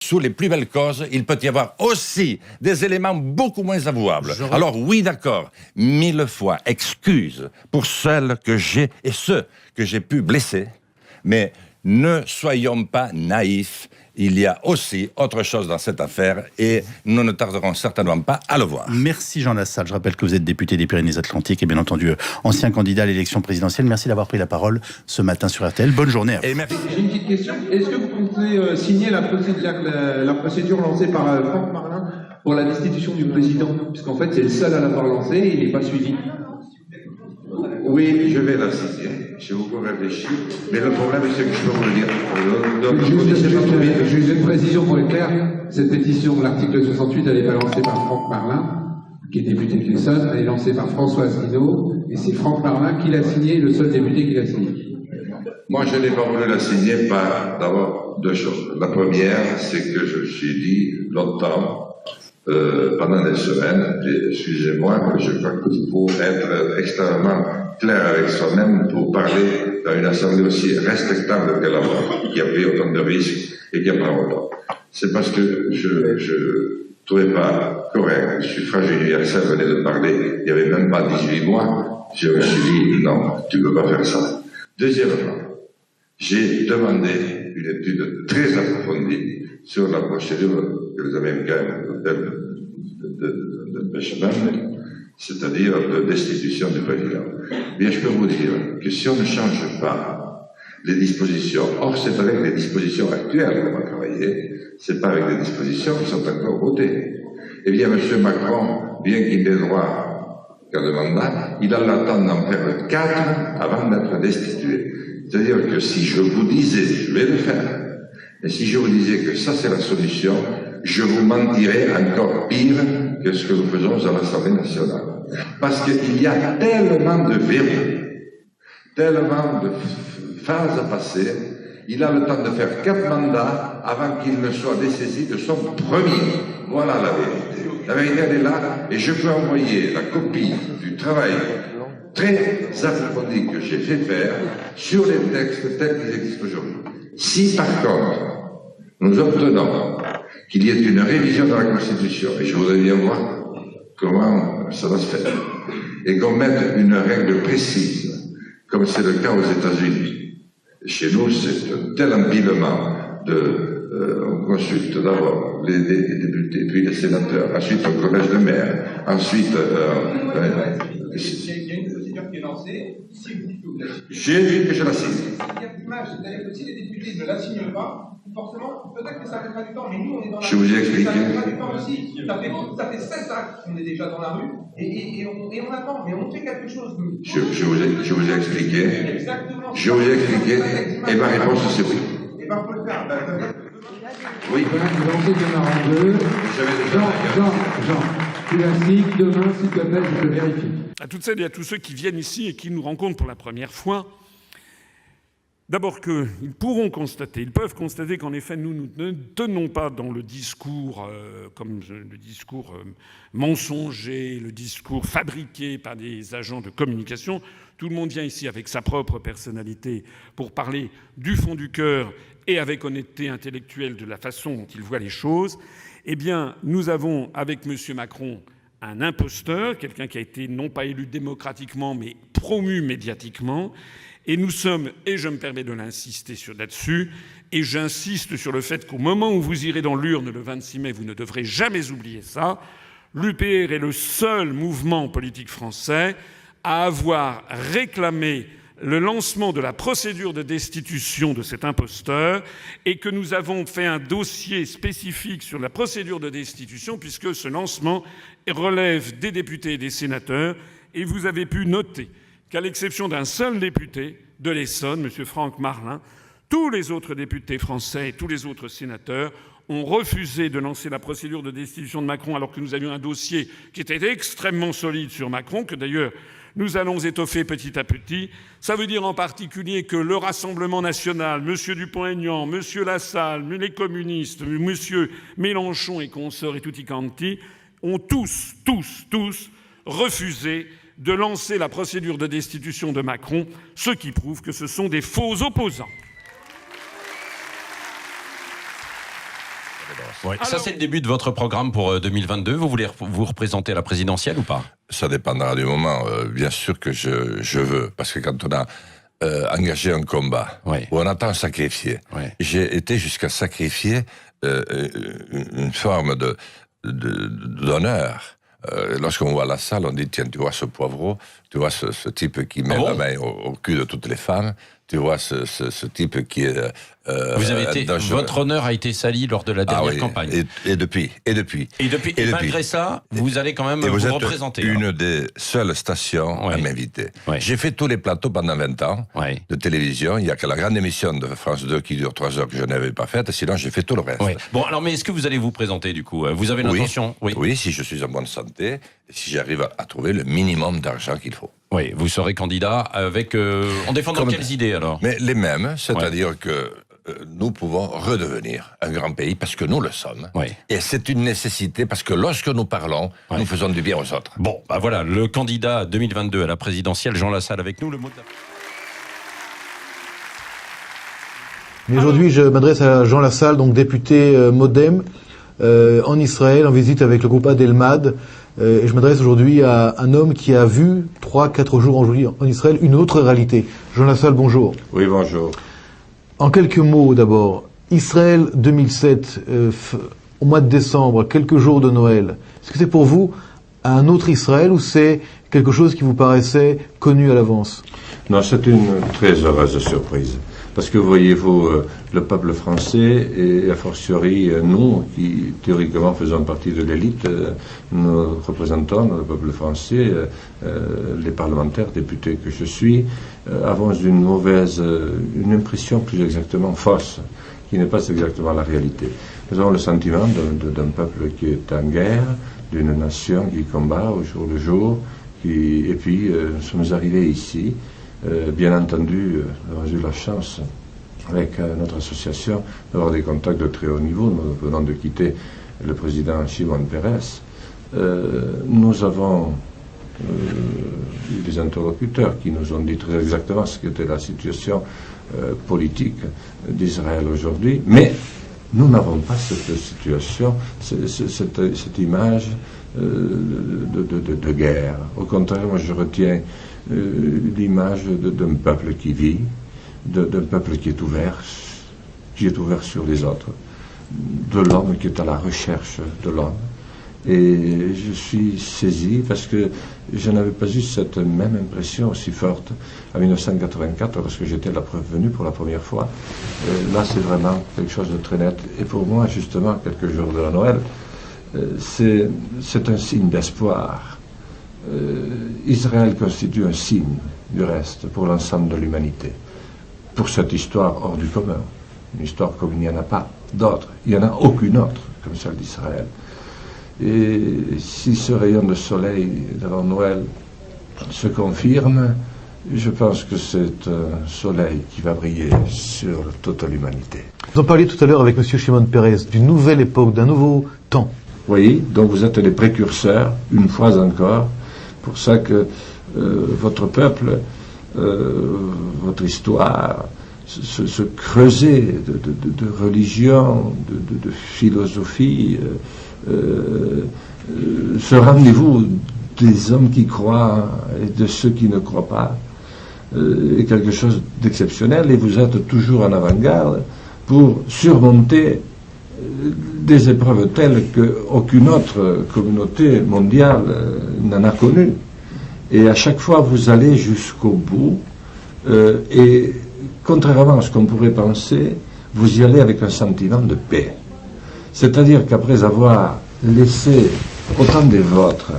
sous les plus belles causes, il peut y avoir aussi des éléments beaucoup moins avouables. Alors oui, d'accord, 1000 fois excuses pour celles que j'ai et ceux que j'ai pu blesser, mais ne soyons pas naïfs. Il y a aussi autre chose dans cette affaire et nous ne tarderons certainement pas à le voir. Merci Jean Lassalle. Je rappelle que vous êtes député des Pyrénées-Atlantiques et bien entendu ancien candidat à l'élection présidentielle. Merci d'avoir pris la parole ce matin sur RTL. Bonne journée à vous. Et merci. J'ai une petite question. Est-ce que vous comptez signer la procédure lancée par Franck Marlin pour la destitution du président? Puisqu'en fait, c'est le seul à l'avoir lancée et il n'est pas suivi. Oui, je vais la signer. J'ai beaucoup réfléchi. Mais le problème, c'est que je peux vous le dire. Juste une précision pour être clair. Cette pétition, l'article 68, elle n'est pas lancée par Franck Marlin, qui est député de l'Essonne. Elle est lancée par Françoise Guinaud. Et c'est Franck Marlin qui l'a signée, le seul député qui l'a signée. Moi, je n'ai pas voulu la signer par, d'abord, deux choses. La première, c'est que je me suis dit longtemps, pendant des semaines, excusez-moi, je crois qu'il faut être extrêmement clair avec soi-même pour parler dans une assemblée aussi respectable que la vôtre, qui a pris autant de risques et qui apprend autant. C'est parce que je trouvais pas correct. Le suffrage universel venait de parler, il n'y avait même pas 18 mois. Je me suis dit, non, tu ne peux pas faire ça. Deuxièmement, j'ai demandé une étude très approfondie sur la procédure que les Américains appellent d'empêchement, c'est-à-dire de destitution du président. Bien, je peux vous dire que si on ne change pas les dispositions, or c'est avec les dispositions actuelles qu'on va travailler, c'est pas avec des dispositions qui sont encore votées. Eh bien, M. Macron, bien qu'il ait droit qu'à deux mandats, il a le temps d'en faire 4 avant d'être destitué. C'est-à-dire que si je vous disais, je vais le faire, et si je vous disais que ça c'est la solution, je vous mentirais encore pire que ce que nous faisons à l'Assemblée nationale. Parce qu'il y a tellement de verrous, tellement de phases à passer, il a le temps de faire 4 mandats avant qu'il ne soit dessaisi de son premier. Voilà la vérité. La vérité, elle est là, et je peux envoyer la copie du travail très approfondi que j'ai fait faire sur les textes tels qu'ils existent aujourd'hui. Si par contre, nous obtenons qu'il y ait une révision de la Constitution, et je voudrais bien voir comment ça va se faire, et qu'on mette une règle précise, comme c'est le cas aux États-Unis. Chez nous, c'est un tel empilement on consulte d'abord les députés, puis les sénateurs, ensuite au collège de maire, ensuite... J'ai dit que je la signe. C'est-à-dire que si les députés ne la signent pas, forcément, peut-être que ça mettra du temps, mais nous, on est dans la rue. Je vous ai expliqué. Ça mettra du temps aussi. Ça fait 16 actes qu'on est déjà dans la rue, et on attend, mais on fait quelque chose, nous. Je vous ai expliqué. Exactement. Je vous ai expliqué, et ma réponse, c'est oui. Et ben, faut le faire. Oui. Voilà, vous lancez demain en deux. Jean, tu la signes demain, s'il te plaît, je te vérifie. À toutes celles et à tous ceux qui viennent ici et qui nous rencontrent pour la première fois, d'abord qu'ils pourront constater, ils peuvent constater qu'en effet, nous ne tenons pas dans le discours, comme le discours mensonger, le discours fabriqué par des agents de communication. Tout le monde vient ici avec sa propre personnalité pour parler du fond du cœur et avec honnêteté intellectuelle de la façon dont il voit les choses. Eh bien, nous avons, avec M. Macron, un imposteur, quelqu'un qui a été non pas élu démocratiquement, mais promu médiatiquement. Et nous sommes, et je me permets de l'insister là-dessus, et j'insiste sur le fait qu'au moment où vous irez dans l'urne le 26 mai, vous ne devrez jamais oublier ça, l'UPR est le seul mouvement politique français à avoir réclamé le lancement de la procédure de destitution de cet imposteur et que nous avons fait un dossier spécifique sur la procédure de destitution puisque ce lancement relève des députés et des sénateurs. Et vous avez pu noter qu'à l'exception d'un seul député de l'Essonne, M. Franck Marlin, tous les autres députés français et tous les autres sénateurs ont refusé de lancer la procédure de destitution de Macron alors que nous avions un dossier qui était extrêmement solide sur Macron, que d'ailleurs nous allons étoffer petit à petit. Ça veut dire en particulier que le Rassemblement national, M. Dupont-Aignan, M. Lassalle, les communistes, M. Mélenchon et consorts et tutti quanti ont tous refusé de lancer la procédure de destitution de Macron, ce qui prouve que ce sont des faux opposants. Ouais. Ça, Alors- c'est le début de votre programme pour 2022. Vous voulez vous représenter à la présidentielle ou pas? Ça dépendra du moment. Bien sûr que je veux, parce que quand on a engagé un combat, Ouais. où on attend sacrifier, Ouais. j'ai été jusqu'à sacrifier une forme d'honneur. Lorsqu'on voit la salle, on dit, tiens, tu vois ce poivreau, tu vois ce type qui met la main au cul de toutes les femmes, tu vois ce type qui est... Vous avez été, votre honneur a été sali lors de la dernière campagne. Et depuis. Et malgré ça, vous allez quand même vous êtes représenter. une des seules stations à m'inviter. Ouais. J'ai fait tous les plateaux pendant 20 ans de télévision. Il n'y a que la grande émission de France 2 qui dure 3 heures que je n'avais pas faite. Sinon, j'ai fait tout le reste. Ouais. Bon, alors, mais est-ce que vous allez vous présenter du coup? Vous avez l'intention? Oui, si je suis en bonne santé, et si j'arrive à trouver le minimum d'argent qu'il faut. Oui, vous serez candidat avec en défendant quelles idées alors? Mais les mêmes, c'est-à-dire que nous pouvons redevenir un grand pays parce que nous le sommes. Oui. Et c'est une nécessité parce que lorsque nous parlons, nous faisons du bien aux autres. Bon, bah voilà, le candidat 2022 à la présidentielle, Jean Lassalle avec nous, le mot de la... Mais aujourd'hui, je m'adresse à Jean Lassalle, donc député MoDem en Israël, en visite avec le groupe Adelmad. Et je m'adresse aujourd'hui à un homme qui a vu 3-4 jours aujourd'hui en Israël une autre réalité. Jean Lassalle, bonjour. Oui, bonjour. En quelques mots d'abord, Israël 2007, au mois de décembre, quelques jours de Noël, est-ce que c'est pour vous un autre Israël ou c'est quelque chose qui vous paraissait connu à l'avance? Non, c'est une très heureuse surprise. Parce que voyez-vous, le peuple français et a fortiori nous, qui théoriquement faisons partie de l'élite, nous représentons le peuple français, les parlementaires, députés que je suis, avons une impression plus exactement fausse, qui n'est pas exactement la réalité. Nous avons le sentiment d'un peuple qui est en guerre, d'une nation qui combat au jour le jour, et puis nous sommes arrivés ici. Bien entendu, nous avons eu la chance, avec notre association, d'avoir des contacts de très haut niveau. Nous venons de quitter le président Shimon Peres. Nous avons eu des interlocuteurs qui nous ont dit très exactement ce qu'était la situation politique d'Israël aujourd'hui. Mais nous n'avons pas cette situation, cette image de guerre. Au contraire, moi je retiens l'image d'un peuple qui vit, d'un peuple qui est ouvert sur les autres, de l'homme qui est à la recherche de l'homme. Et je suis saisi parce que je n'avais pas eu cette même impression aussi forte en 1984 lorsque j'étais venu pour la première fois. Là, c'est vraiment quelque chose de très net. Et pour moi, justement, quelques jours de la Noël, c'est un signe d'espoir. Israël constitue un signe, du reste, pour l'ensemble de l'humanité. Pour cette histoire hors du commun. Une histoire comme il n'y en a pas d'autre. Il n'y en a aucune autre comme celle d'Israël. Et si ce rayon de soleil d'avant Noël se confirme, je pense que c'est un soleil qui va briller sur toute l'humanité. Vous en parliez tout à l'heure avec M. Shimon Peres, d'une nouvelle époque, d'un nouveau temps. Oui, donc vous êtes les précurseurs, une fois encore, pour ça que votre peuple, votre histoire, se creuser de religion, de philosophie, ce rendez-vous des hommes qui croient et de ceux qui ne croient pas est quelque chose d'exceptionnel et vous êtes toujours en avant-garde pour surmonter des épreuves telles qu'aucune autre communauté mondiale n'en a connu. Et à chaque fois, vous allez jusqu'au bout et contrairement à ce qu'on pourrait penser, vous y allez avec un sentiment de paix. C'est-à-dire qu'après avoir laissé autant des vôtres,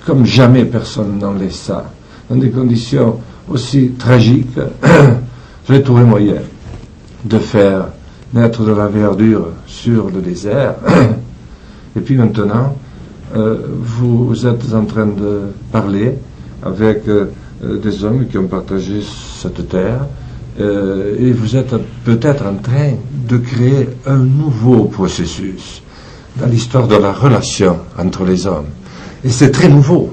comme jamais personne n'en laissa, dans des conditions aussi tragiques, j'ai trouvé moyen de faire naître de la verdure sur le désert. Et puis maintenant, vous êtes en train de parler avec des hommes qui ont partagé cette terre, et vous êtes peut-être en train de créer un nouveau processus dans l'histoire de la relation entre les hommes. Et c'est très nouveau,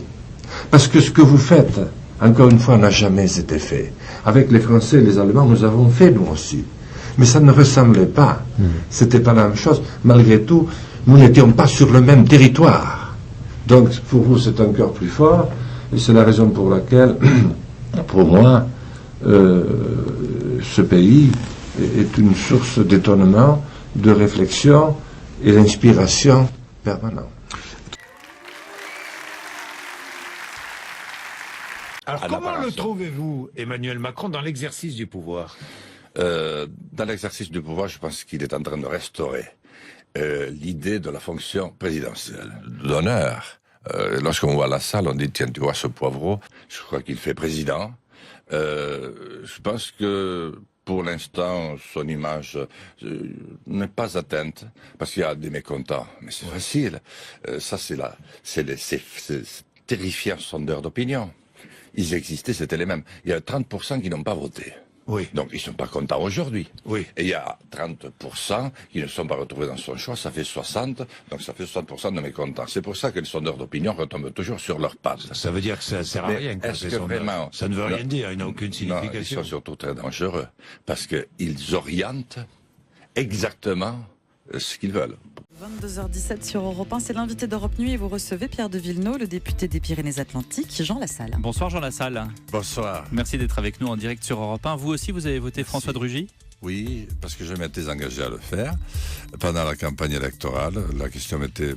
parce que ce que vous faites, encore une fois, n'a jamais été fait. Avec les Français et les Allemands, nous avons fait nous aussi. Mais ça ne ressemblait pas. C'était pas la même chose. Malgré tout, nous n'étions pas sur le même territoire. Donc, pour vous, c'est un cœur plus fort. Et c'est la raison pour laquelle, pour moi, ce pays est une source d'étonnement, de réflexion et d'inspiration permanente. Alors comment le trouvez-vous, Emmanuel Macron, dans l'exercice du pouvoir? Dans l'exercice du pouvoir, je pense qu'il est en train de restaurer l'idée de la fonction présidentielle, d'honneur. Lorsqu'on voit la salle, on dit, tiens, tu vois ce poivreau, je crois qu'il fait président. Je pense que pour l'instant, son image n'est pas atteinte, parce qu'il y a des mécontents. Mais c'est facile. Ça, c'est terrifiant sondeurs d'opinion. Ils existaient, c'était les mêmes. Il y a 30% qui n'ont pas voté. Oui. Donc ils ne sont pas contents aujourd'hui. Oui. Et il y a 30% qui ne sont pas retrouvés dans son choix, ça fait 60, donc ça fait 60% de mécontents. C'est pour ça que les sondeurs d'opinion retombent toujours sur leurs pattes. Ça veut dire que ça sert à rien. Est-ce que vraiment... Ça ne veut rien dire, il n'a aucune signification. Non, ils sont surtout très dangereux, parce qu'ils orientent exactement ce qu'ils veulent. 22h17 sur Europe 1, c'est l'invité d'Europe Nuit et vous recevez Pierre de Villeneuve, le député des Pyrénées-Atlantiques, Jean Lassalle. Bonsoir Jean Lassalle. Bonsoir. Merci d'être avec nous en direct sur Europe 1. Vous aussi, vous avez voté François de Rugy ? Oui, parce que je m'étais engagé à le faire. Pendant la campagne électorale, la question m'était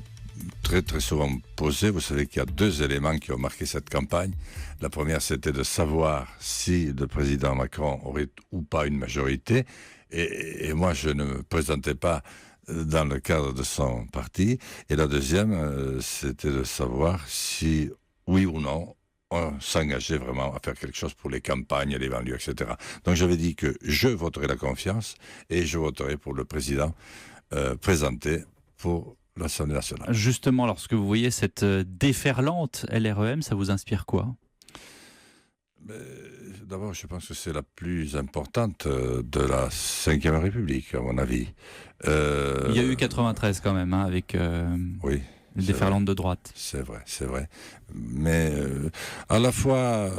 très très souvent posée. Vous savez qu'il y a deux éléments qui ont marqué cette campagne. La première, c'était de savoir si le président Macron aurait ou pas une majorité. Et moi, je ne me présentais pas dans le cadre de son parti. Et la deuxième, c'était de savoir si, oui ou non, on s'engageait vraiment à faire quelque chose pour les campagnes, les banlieues, etc. Donc j'avais dit que je voterai la confiance et je voterai pour le président présenté pour l'Assemblée nationale. Justement, lorsque vous voyez cette déferlante LREM, ça vous inspire quoi ? D'abord, je pense que c'est la plus importante de la Ve République, à mon avis. Il y a eu 93 quand même, hein, avec oui, une déferlante de droite. C'est vrai, c'est vrai. Mais à la fois,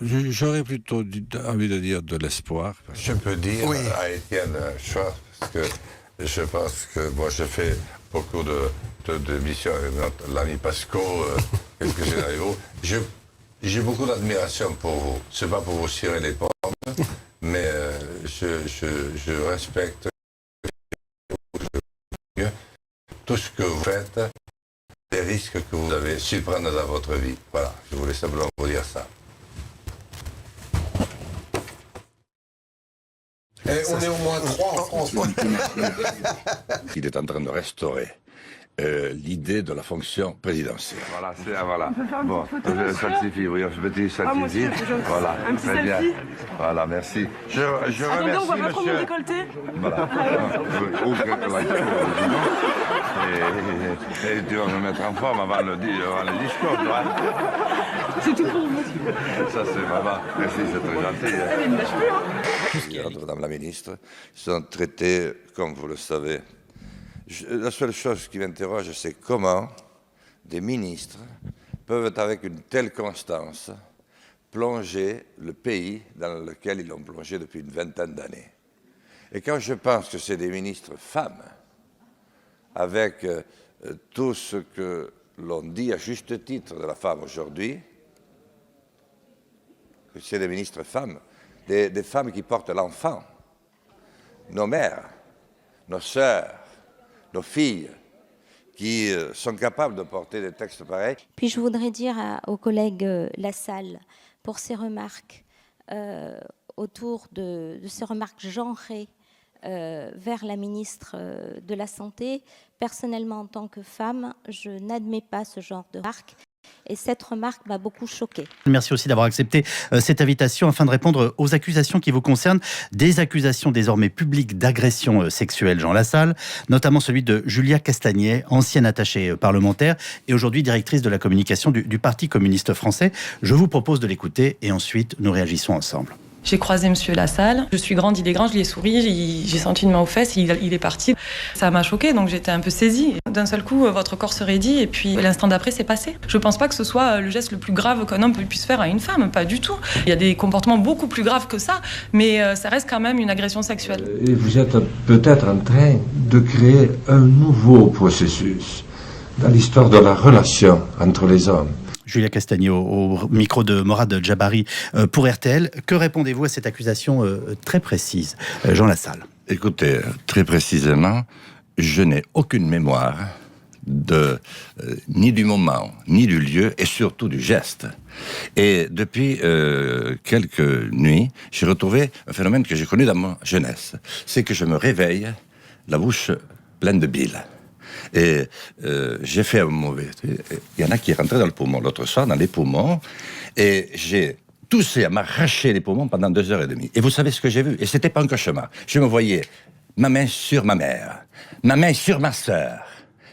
j'aurais plutôt envie de dire de l'espoir. Je peux dire à Étienne Chouard, parce que je pense que moi je fais beaucoup de missions avec l'ami Pasco, quelques généraux. J'ai beaucoup d'admiration pour vous. C'est pas pour vous cirer les pommes, mais je respecte tout ce que vous faites, les risques que vous avez su prendre dans votre vie. Voilà, je voulais simplement vous dire ça. Et on est au moins 3 en France. Il est en train de restaurer l'idée de la fonction présidentielle. Voilà, voilà. Bon, je salsifie, oui, un petit salsifie. Voilà, un petit très bien. selfie. Voilà, merci. Je Attendez, remercie, on voit pas trop mon monsieur. décolleté. Voilà. Ouvre la et tu vas me mettre en forme avant le discours, toi. C'est tout pour vous. Ça, c'est maman. Merci, c'est très gentil. Elle ne lâche plus, hein. Madame la ministre, sont traités, comme vous le savez. La seule chose qui m'interroge, c'est comment des ministres peuvent, avec une telle constance, plonger le pays dans lequel ils l'ont plongé depuis une vingtaine d'années. Et quand je pense que c'est des ministres femmes, avec tout ce que l'on dit à juste titre de la femme aujourd'hui, que c'est des ministres femmes, des femmes qui portent l'enfant, nos mères, nos sœurs, nos filles, qui sont capables de porter des textes pareils. Puis je voudrais dire au collègue Lassalle, pour ses remarques autour de ces remarques genrées vers la ministre de la Santé, personnellement en tant que femme, je n'admets pas ce genre de remarques. Et cette remarque m'a beaucoup choquée. Merci aussi d'avoir accepté cette invitation afin de répondre aux accusations qui vous concernent. Des accusations désormais publiques d'agression sexuelle, Jean Lassalle, notamment celui de Julia Castagnet, ancienne attachée parlementaire et aujourd'hui directrice de la communication du Parti communiste français. Je vous propose de l'écouter et ensuite nous réagissons ensemble. J'ai croisé Monsieur Lassalle. Je suis grande, il est grand, je lui ai souri, j'ai senti une main aux fesses, il est parti. Ça m'a choquée, donc j'étais un peu saisie. D'un seul coup, votre corps se raidit et puis l'instant d'après, c'est passé. Je pense pas que ce soit le geste le plus grave qu'un homme puisse faire à une femme, pas du tout. Il y a des comportements beaucoup plus graves que ça, mais ça reste quand même une agression sexuelle. Et vous êtes peut-être en train de créer un nouveau processus dans l'histoire de la relation entre les hommes. Julia Castagnet, au micro de Morad Djabari pour RTL. Que répondez-vous à cette accusation très précise, Jean Lassalle? Écoutez, très précisément, je n'ai aucune mémoire ni du moment, ni du lieu, et surtout du geste. Et depuis quelques nuits, j'ai retrouvé un phénomène que j'ai connu dans ma jeunesse. C'est que je me réveille, la bouche pleine de bile. Et j'ai fait un mauvais... Il y en a qui est rentré dans le poumon l'autre soir, dans les poumons, et j'ai toussé à m'arracher les poumons pendant 2h30. Et vous savez ce que j'ai vu? Et c'était pas un cauchemar. Je me voyais ma main sur ma mère, ma main sur ma sœur,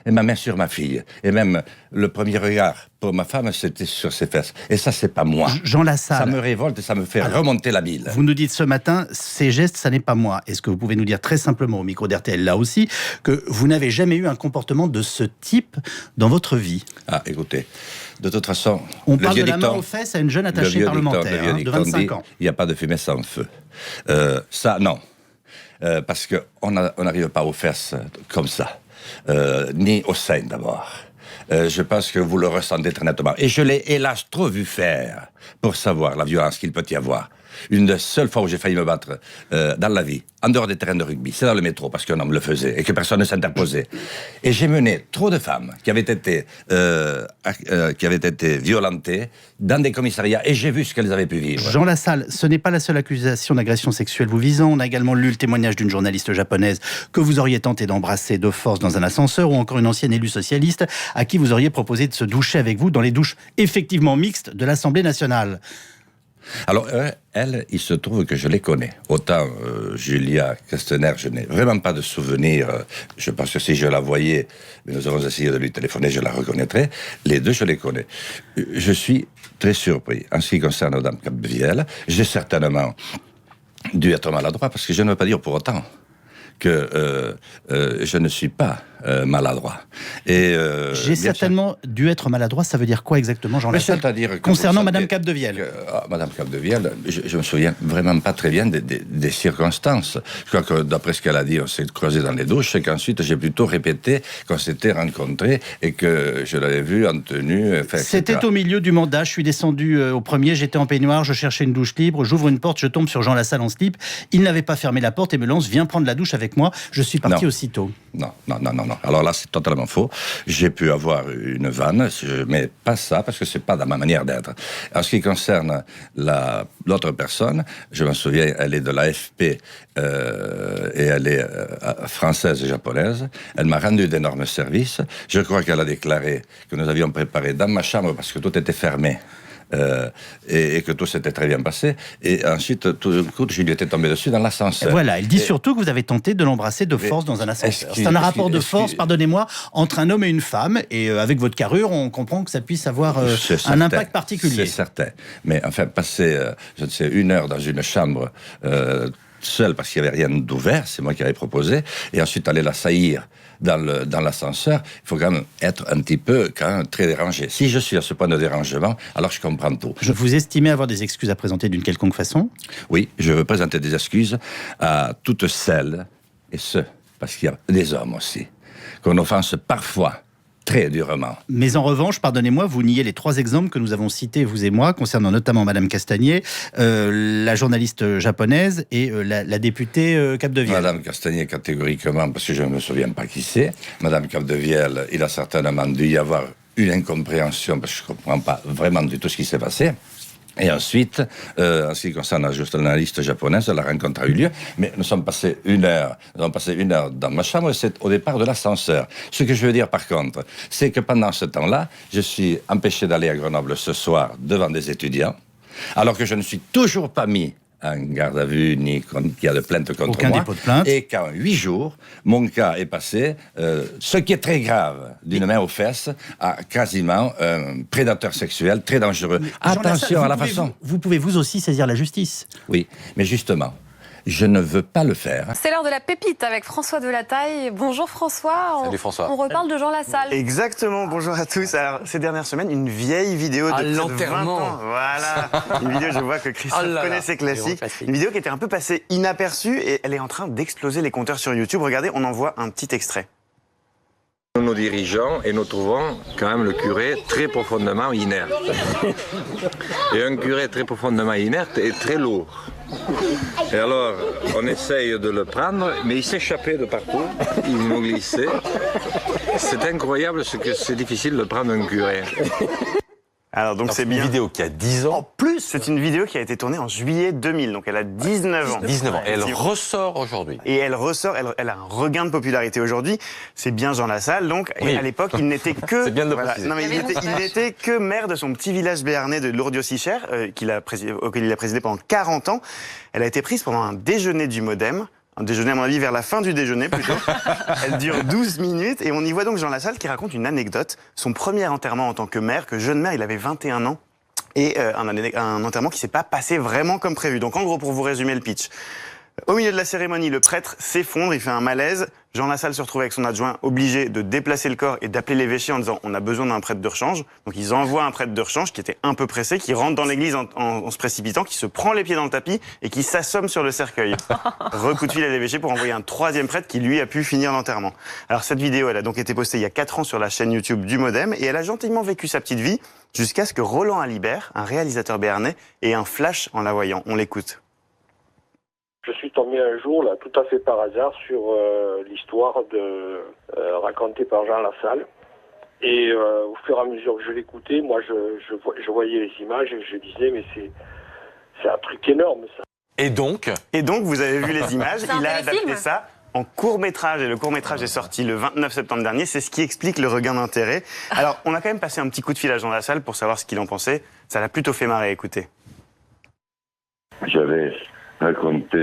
et ma main sur ma fille. Et même le premier regard pour ma femme, c'était sur ses fesses. Et ça, c'est pas moi. Jean Lassalle. Ça me révolte et ça me fait remonter la bile. Vous nous dites ce matin, ces gestes, ça n'est pas moi. Est-ce que vous pouvez nous dire très simplement au micro d'RTL, là aussi, que vous n'avez jamais eu un comportement de ce type dans votre vie? Ah, écoutez, de toute façon... On parle de la main aux fesses à une jeune attachée parlementaire de 25 ans. Il n'y a pas de fumée sans feu. Ça, non. Parce qu'on n'arrive pas aux fesses comme ça. Ni au sein d'abord. Je pense que vous le ressentez très nettement. Et je l'ai hélas trop vu faire pour savoir la violence qu'il peut y avoir. Une des seules fois où j'ai failli me battre dans la vie, en dehors des terrains de rugby, c'est dans le métro, parce qu'un homme le faisait et que personne ne s'interposait. Et j'ai mené trop de femmes qui avaient été violentées dans des commissariats, et j'ai vu ce qu'elles avaient pu vivre. Jean Lassalle, ce n'est pas la seule accusation d'agression sexuelle vous visant. On a également lu le témoignage d'une journaliste japonaise que vous auriez tenté d'embrasser de force dans un ascenseur, ou encore une ancienne élue socialiste à qui vous auriez proposé de se doucher avec vous dans les douches effectivement mixtes de l'Assemblée nationale. Alors, elle, il se trouve que je les connais. Autant Julia Castaner, je n'ai vraiment pas de souvenir. Je pense que si je la voyais, mais nous avons essayé de lui téléphoner, je la reconnaîtrais. Les deux, je les connais. Je suis très surpris. En ce qui concerne Mme Capdevielle, j'ai certainement dû être maladroit, parce que je ne veux pas dire pour autant que je ne suis pas maladroit. J'ai certainement dû être maladroit, ça veut dire quoi exactement, Jean Lassalle? Concernant Mme Capdevielle. Mme Capdevielle, je me souviens vraiment pas très bien des circonstances. Je crois que d'après ce qu'elle a dit, on s'est croisés dans les douches, et qu'ensuite j'ai plutôt répété qu'on s'était rencontrés et que je l'avais vu en tenue. C'était au milieu du mandat, je suis descendu au premier, j'étais en peignoir, je cherchais une douche libre, j'ouvre une porte, je tombe sur Jean Lassalle en slip. Il n'avait pas fermé la porte et me lance, viens prendre la douche avec moi. Je suis parti aussitôt. Non. Alors là, c'est totalement faux. J'ai pu avoir une vanne, mais pas ça, parce que c'est pas dans ma manière d'être. En ce qui concerne l'autre personne, je me souviens, elle est de l'AFP et elle est française et japonaise. Elle m'a rendu d'énormes services. Je crois qu'elle a déclaré que nous avions préparé dans ma chambre, parce que tout était fermé, et que tout s'était très bien passé. Et ensuite, tout d'un coup, je lui étais tombé dessus dans l'ascenseur. Voilà, il dit surtout que vous avez tenté de l'embrasser de force dans un ascenseur. C'est un rapport de force, pardonnez-moi, entre un homme et une femme. Et avec votre carrure, on comprend que ça puisse avoir un impact particulier. C'est certain. Mais enfin, passer, je ne sais, 1 heure dans une chambre seul, parce qu'il n'y avait rien d'ouvert, c'est moi qui avais proposé, et ensuite aller l'assaillir dans l'ascenseur, il faut quand même être un petit peu très dérangé. Si je suis à ce point de dérangement, alors je comprends tout. Vous estimez avoir des excuses à présenter d'une quelconque façon? Oui, je veux présenter des excuses à toutes celles et ceux, parce qu'il y a des hommes aussi, qu'on offense parfois très durement. Mais en revanche, pardonnez-moi, vous niez les 3 exemples que nous avons cités, vous et moi, concernant notamment Mme Castagnet, la journaliste japonaise et la députée Capdevielle. Mme Castagnet, catégoriquement, parce que je ne me souviens pas qui c'est. Mme Capdevielle, il a certainement dû y avoir une incompréhension, parce que je ne comprends pas vraiment du tout ce qui s'est passé. Et ensuite, en ce qui concerne la journaliste japonaise, la rencontre a eu lieu, mais nous sommes passés 1 heure. Nous avons passé 1 heure dans ma chambre, et c'est au départ de l'ascenseur. Ce que je veux dire, par contre, c'est que pendant ce temps-là, je suis empêché d'aller à Grenoble ce soir devant des étudiants, alors que je ne suis toujours pas mis en garde à vue, ni qu'il y a de plainte contre Aucun moi. dépôt de plainte. Et qu'en 8 jours, mon cas est passé, ce qui est très grave, d'une main aux fesses, à quasiment un prédateur sexuel très dangereux. Attention à la façon. Vous pouvez vous aussi saisir la justice. Oui, mais justement, je ne veux pas le faire. C'est l'heure de la pépite avec François Delataille. Bonjour François. Salut François. On reparle de Jean Lassalle. Exactement, bonjour à tous. Alors, ces dernières semaines, une vieille vidéo de près de 20 ans. Voilà, une vidéo, je vois que Christophe connaît ses classiques. Une vidéo qui était un peu passée inaperçue et elle est en train d'exploser les compteurs sur YouTube. Regardez, on en voit un petit extrait. Nous nous dirigeons et nous trouvons quand même le curé très profondément inerte. Et un curé très profondément inerte est très lourd. Et alors, on essaye de le prendre, mais il s'échappait de partout, il nous glissait. C'est incroyable ce que c'est difficile de prendre un curé. Alors donc c'est bien. Une vidéo qui a 10 ans. En plus, c'est une vidéo qui a été tournée en juillet 2000, donc elle a 19 ans. 19 ans. Et elle ressort aujourd'hui. Et elle ressort, elle a un regain de popularité aujourd'hui. C'est bien Jean Lassalle, donc. Oui. Et à l'époque, il n'était que. C'est bien de le préciser. Non, mais il n'était que maire de son petit village béarnais de Lourdes-Sichères, auquel il a présidé pendant 40 ans. Elle a été prise pendant un déjeuner du MoDem. Un déjeuner, à mon avis, vers la fin du déjeuner, plutôt. Elle dure 12 minutes, et on y voit donc Jean Lassalle qui raconte une anecdote. Son premier enterrement en tant que maire, que jeune maire, il avait 21 ans, et un enterrement qui s'est pas passé vraiment comme prévu. Donc, en gros, pour vous résumer le pitch. Au milieu de la cérémonie, le prêtre s'effondre, il fait un malaise. Jean Lassalle se retrouve avec son adjoint obligé de déplacer le corps et d'appeler l'évêché en disant « on a besoin d'un prêtre de rechange ». Donc ils envoient un prêtre de rechange qui était un peu pressé, qui rentre dans l'église en se précipitant, qui se prend les pieds dans le tapis et qui s'assomme sur le cercueil. Recoup de fil à l'évêché pour envoyer un troisième prêtre qui lui a pu finir l'enterrement. Alors cette vidéo, elle a donc été postée il y a 4 ans sur la chaîne YouTube du MoDem et elle a gentiment vécu sa petite vie jusqu'à ce que Roland Alibert, un réalisateur béarnais, ait un flash en la voyant. On l'écoute. Je suis tombé un jour, là, tout à fait par hasard, sur l'histoire racontée par Jean Lassalle. Et au fur et à mesure que je l'écoutais, moi, je voyais les images et je disais, mais c'est un truc énorme, ça. Et donc, vous avez vu les images, il a adapté ça en court-métrage. Et le court-métrage est sorti le 29 septembre dernier. C'est ce qui explique le regain d'intérêt. Alors, on a quand même passé un petit coup de fil à Jean Lassalle pour savoir ce qu'il en pensait. Ça l'a plutôt fait marrer, écoutez. J'avais raconté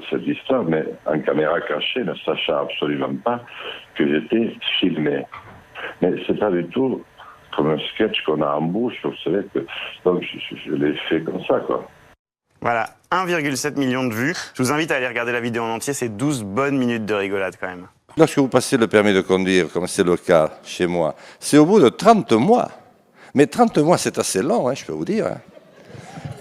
cette histoire, mais en caméra cachée, ne sachant absolument pas que j'étais filmé. Mais c'est pas du tout comme un sketch qu'on a en bouche, vous savez que... Donc je l'ai fait comme ça, quoi. Voilà, 1,7 million de vues. Je vous invite à aller regarder la vidéo en entier, c'est 12 bonnes minutes de rigolade quand même. Lorsque vous passez le permis de conduire, comme c'est le cas chez moi, c'est au bout de 30 mois. Mais 30 mois, c'est assez long, hein, je peux vous dire.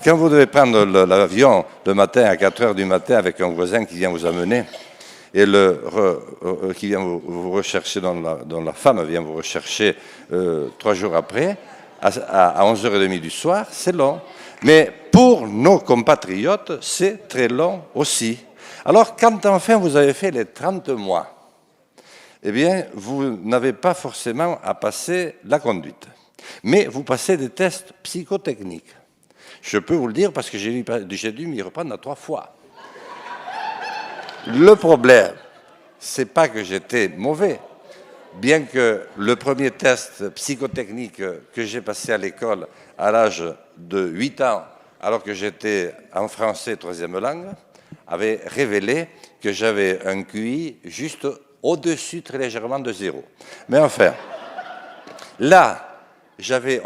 Quand vous devez prendre l'avion le matin à 4 heures du matin avec un voisin qui vient vous amener, et qui vient vous rechercher, dont la femme vient vous rechercher 3 jours après, à 11h30 du soir, c'est long. Mais pour nos compatriotes, c'est très long aussi. Alors, quand enfin vous avez fait les 30 mois, eh bien, vous n'avez pas forcément à passer la conduite. Mais vous passez des tests psychotechniques. Je peux vous le dire parce que j'ai dû m'y reprendre 3 fois. Le problème, c'est pas que j'étais mauvais. Bien que le premier test psychotechnique que j'ai passé à l'école à l'âge de 8 ans, alors que j'étais en français 3e langue, avait révélé que j'avais un QI juste au-dessus très légèrement de 0. Mais enfin, là, j'avais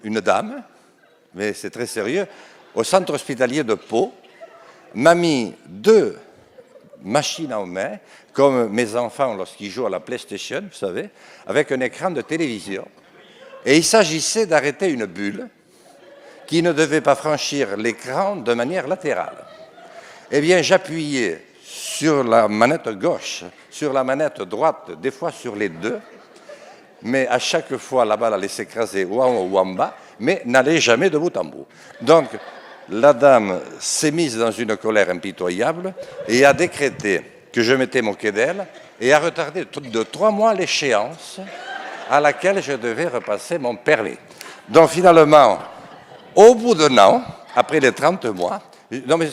une dame, mais c'est très sérieux, au centre hospitalier de Pau, m'a mis 2 machines en main, comme mes enfants lorsqu'ils jouent à la PlayStation, vous savez, avec un écran de télévision. Et il s'agissait d'arrêter une bulle qui ne devait pas franchir l'écran de manière latérale. Eh bien, j'appuyais sur la manette gauche, sur la manette droite, des fois sur les 2, mais à chaque fois, la balle allait s'écraser ou en haut ou en bas, mais n'allait jamais de bout en bout. Donc, la dame s'est mise dans une colère impitoyable et a décrété que je m'étais moqué d'elle et a retardé de 3 mois l'échéance à laquelle je devais repasser mon permis. Donc, finalement, au bout d'un an, après les 30 mois, non mais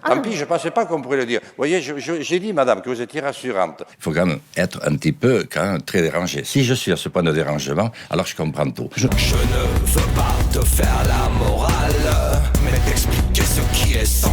tant pis, je ne pensais pas qu'on pourrait le dire. Vous voyez, j'ai dit, madame, que vous étiez rassurante. Il faut quand même être un petit peu, quand même, très dérangé. Si je suis à ce point de dérangement, alors je comprends tout. Je ne veux pas te faire la morale, mais t'expliquer ce qui est sans